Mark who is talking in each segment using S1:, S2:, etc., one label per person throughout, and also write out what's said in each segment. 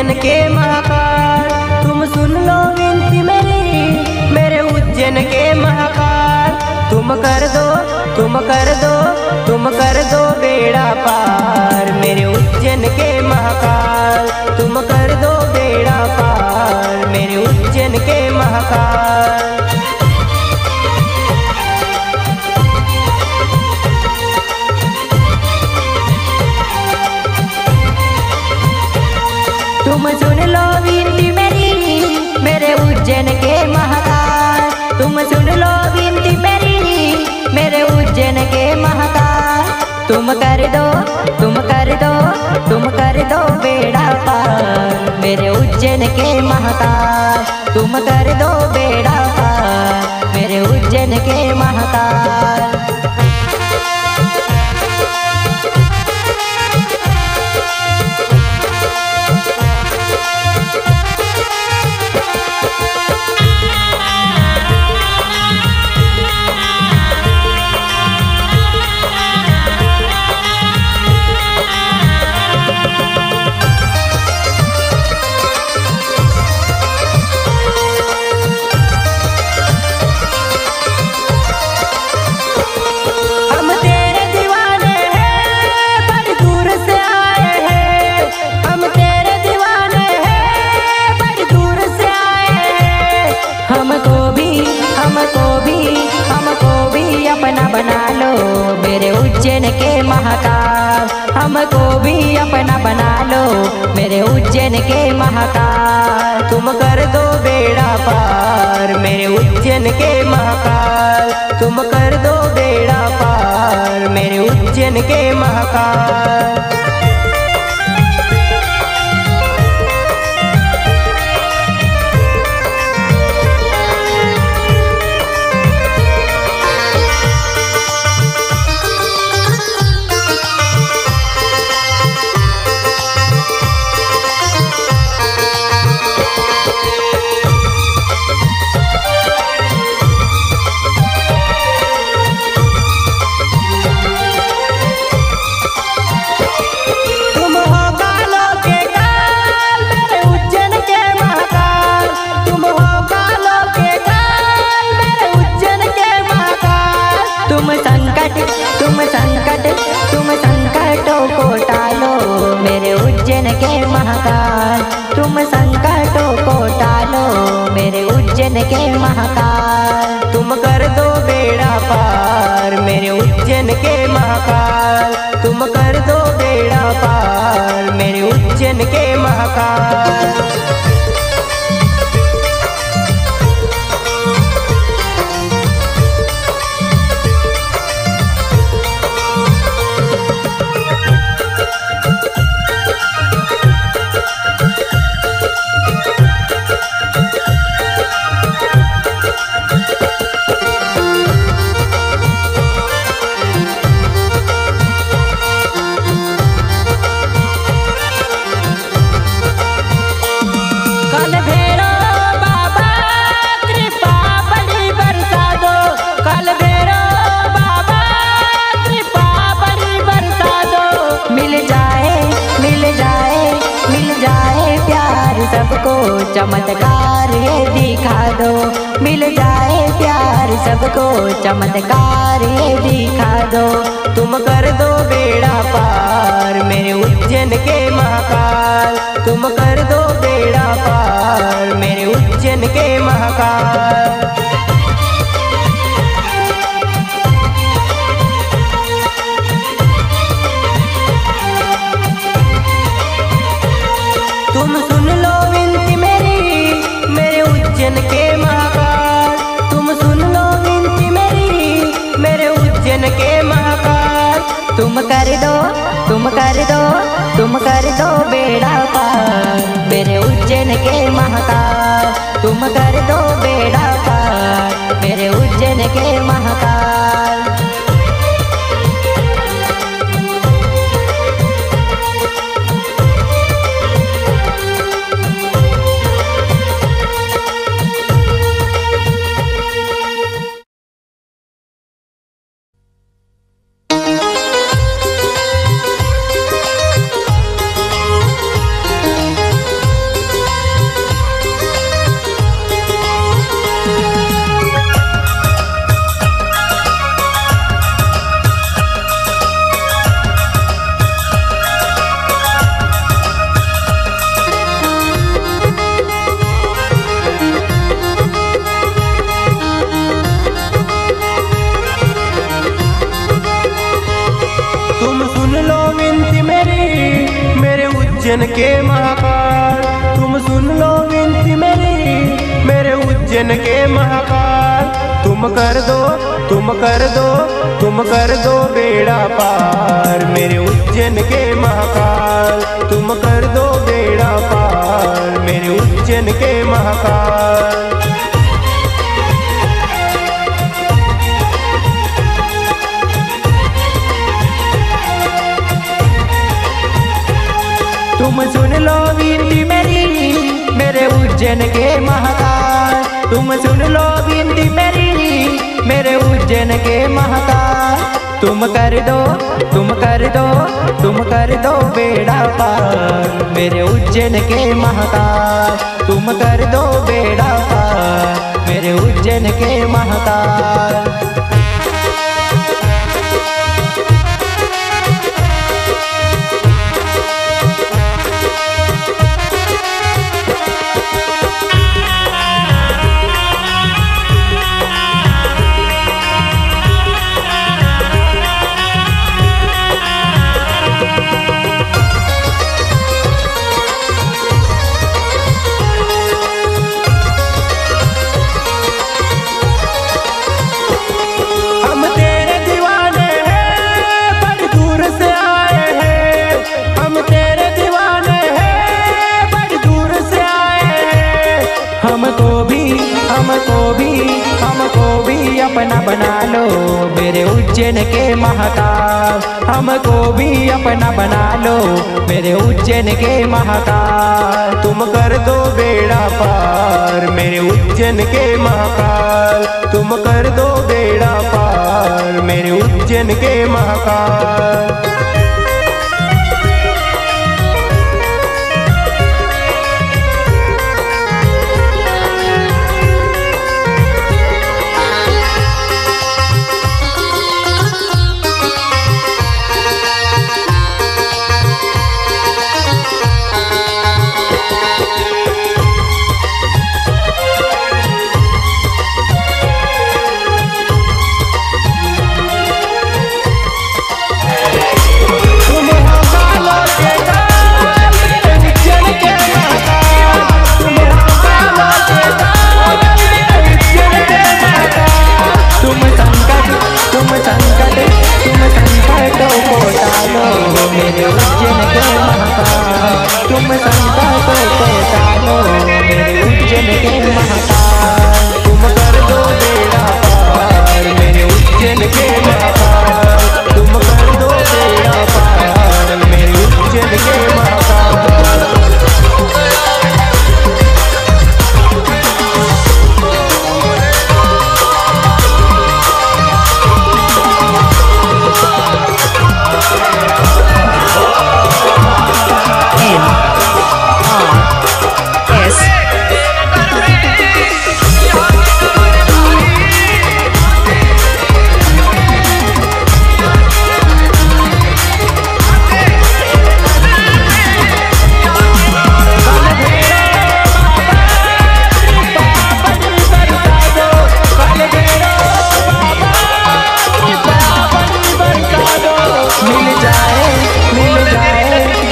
S1: उज्जैन के महाकाल, तुम सुन लो विनती मेरी, मेरे उज्जैन के महाकाल। तुम कर दो, तुम कर दो, तुम कर दो बेड़ा पार, मेरे उज्जैन के महाकाल। तुम कर दो बेड़ा पार, मेरे उज्जैन के महाकाल। तुम सुन लो विनती मेरी, मेरे उज्जैन के महाकाल। तुम सुन लो विनती मेरी, मेरे उज्जैन के महाकाल। तुम कर दो, तुम कर दो, तुम कर दो बेड़ा पार, मेरे उज्जैन के महाकाल। तुम कर दो बेड़ा पार, मेरे उज्जैन के महाकाल। मेरे उज्जैन के महाकाल, हमको भी अपना बना लो, मेरे उज्जैन के महाकाल। तुम कर दो बेड़ा पार, मेरे उज्जैन के महाकाल। तुम कर दो बेड़ा पार, मेरे उज्जैन के महाकाल। तुम संकटों को टालो, मेरे उज्जैन के महाकाल। तुम संकटों को टालो, मेरे उज्जैन के महाकाल। तुम कर दो बेड़ा पार, मेरे उज्जैन के महाकाल। तुम कर दो बेड़ा पार, मेरे उज्जैन के महाकाल। सबको चमत्कार ये दिखा दो, मिल जाए प्यार सबको चमत्कार ये दिखा दो। तुम कर दो बेड़ा पार, मेरे उज्जैन के महाकाल। तुम कर दो बेड़ा पार, मेरे उज्जैन के महाकाल। तुम सुन लो विनती मेरी, मेरे उज्जैन के महाकाल। तुम सुन लो विनती मेरी, मेरे उज्जैन के महाकाल। तुम कर दो, तुम कर दो, तुम कर दो बेड़ा पार, मेरे उज्जैन के महाकाल। तुम कर दो बेड़ा पार, मेरे उज्जैन के महाकाल।
S2: उज्जैन के महाकाल, तुम सुन लो विनती मेरी, मेरे उज्जैन के महाकाल। तुम कर दो, तुम कर दो, तुम कर दो बेड़ा पार, मेरे उज्जैन के महाकाल। तुम कर दो बेड़ा पार, मेरे उज्जैन के महाकाल।
S1: तुम सुन लो विनती मेरी, मेरे उज्जैन के महाकाल। तुम सुन लो विनती मेरी, मेरे उज्जैन के महाकाल। तुम कर दो, तुम कर दो, तुम कर दो बेड़ा पार, मेरे उज्जैन के महाकाल। तुम कर दो बेड़ा पार, मेरे उज्जैन के महाकाल। हमको भी अपना बना लो, मेरे उज्जैन के महाकाल। हमको भी अपना बना लो, मेरे उज्जैन के महाकाल।
S2: तुम कर दो बेड़ा पार, मेरे उज्जैन के महाकाल। तुम कर दो बेड़ा पार, मेरे उज्जैन के महाकाल।
S1: मेरे उज्जैन के महाकाल। तुम संकट को टालो, मेरे उज्जैन के महाकाल।
S2: तुम कर दो बेड़ा पार, मेरे उज्जैन के महाकाल। तुम कर दो बेड़ा पार, मेरे उज्जैन के महाकाल।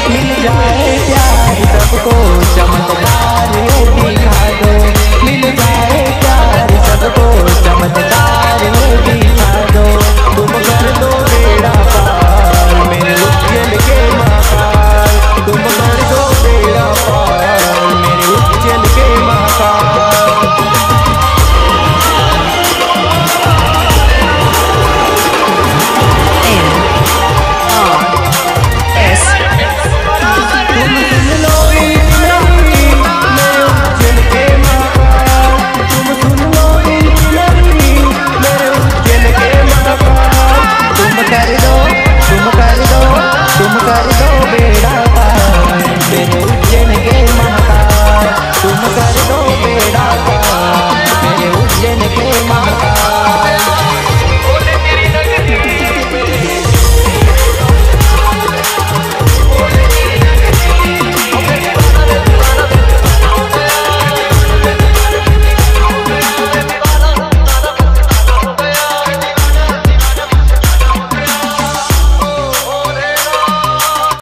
S1: मिल जाए प्यार सबको, चमत्कार